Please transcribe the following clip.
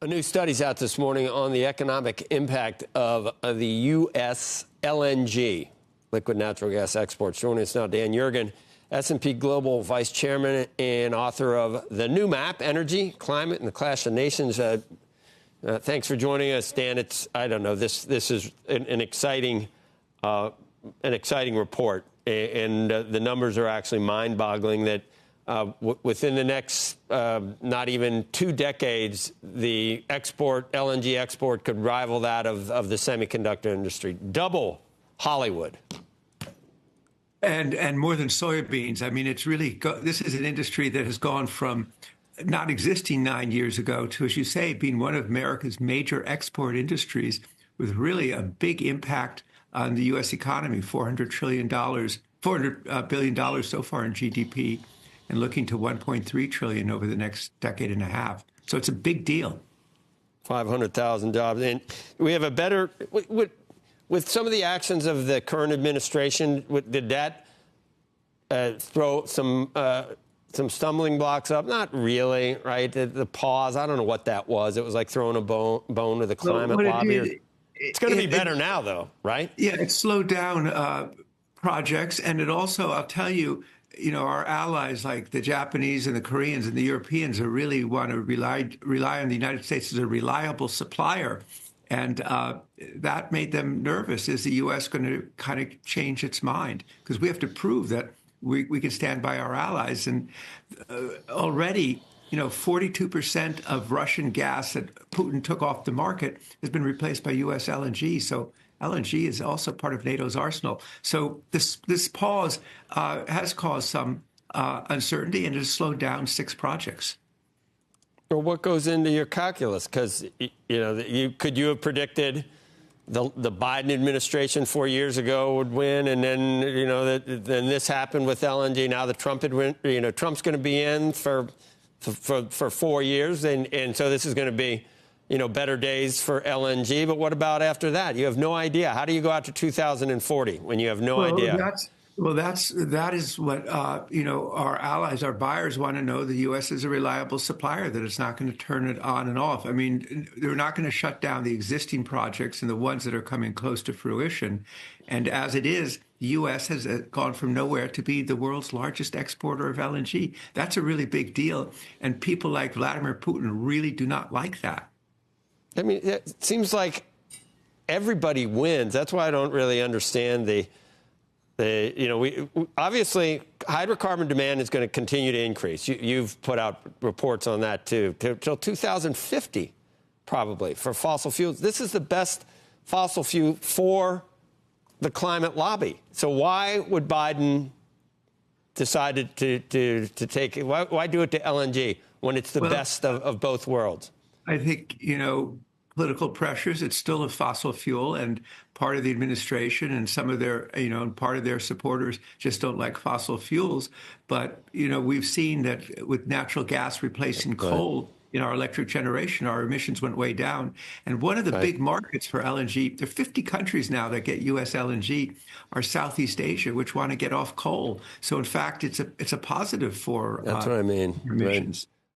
A new study's out this morning on the economic impact of the U.S. LNG, liquid natural gas exports. Joining us now, Dan Yergin, S&P Global Vice Chairman and author of The New Map, Energy, Climate, and the Clash of Nations. Thanks for joining us, Dan. I don't know, this is an exciting report, and the numbers are actually mind-boggling that within the next not even 2 decades, the LNG export could rival that of the semiconductor industry. Double Hollywood. And more than soybeans. I mean, it's really, this is an industry that has gone from not existing 9 years ago to, as you say, being one of America's major export industries with really a big impact on the U.S. economy, $400 billion so far in GDP, and looking to $1.3 trillion over the next decade and a half. So it's a big deal. 500,000 jobs. And we have a better, with some of the actions of the current administration, did that throw some stumbling blocks up? Not really, right? The pause, I don't know what that was. It was like throwing a bone to the climate lobby. It's going to be better now, though, right? Yeah, it slowed down projects. And it also, I'll tell you, our allies like the Japanese and the Koreans and the Europeans are really want to rely on the United States as a reliable supplier. And that made them nervous. Is the U.S. going to kind of change its mind? Because we have to prove that we can stand by our allies. And already, 42% of Russian gas that Putin took off the market has been replaced by U.S. LNG. So LNG is also part of NATO's arsenal. So this pause has caused some uncertainty and has slowed down 6 projects. Well, what goes into your calculus? Because could you have predicted the Biden administration 4 years ago would win, and then then this happened with LNG. Now the Trump Trump's going to be in for 4 years, and so this is going to be better days for LNG. But what about after that? You have no idea. How do you go out to 2040 when you have no idea? That is what our allies, our buyers want to know. The U.S. is a reliable supplier, that it's not going to turn it on and off. I mean, they're not going to shut down the existing projects and the ones that are coming close to fruition. And as it is, the U.S. has gone from nowhere to be the world's largest exporter of LNG. That's a really big deal. And people like Vladimir Putin really do not like that. I mean, it seems like everybody wins. That's why I don't really understand obviously hydrocarbon demand is going to continue to increase. You've put out reports on that too, till 2050, probably, for fossil fuels. This is the best fossil fuel for the climate lobby. So why would Biden decide to take it? Why do it to LNG when it's the best of both worlds? I think, political pressures. It's still a fossil fuel, and part of the administration and some of their, and part of their supporters just don't like fossil fuels. But, we've seen that with natural gas replacing coal in our electric generation, our emissions went way down. And one of the big markets for LNG, there are 50 countries now that get U.S. LNG, are Southeast Asia, which want to get off coal. So, in fact, it's a positive for That's what I mean. emissions.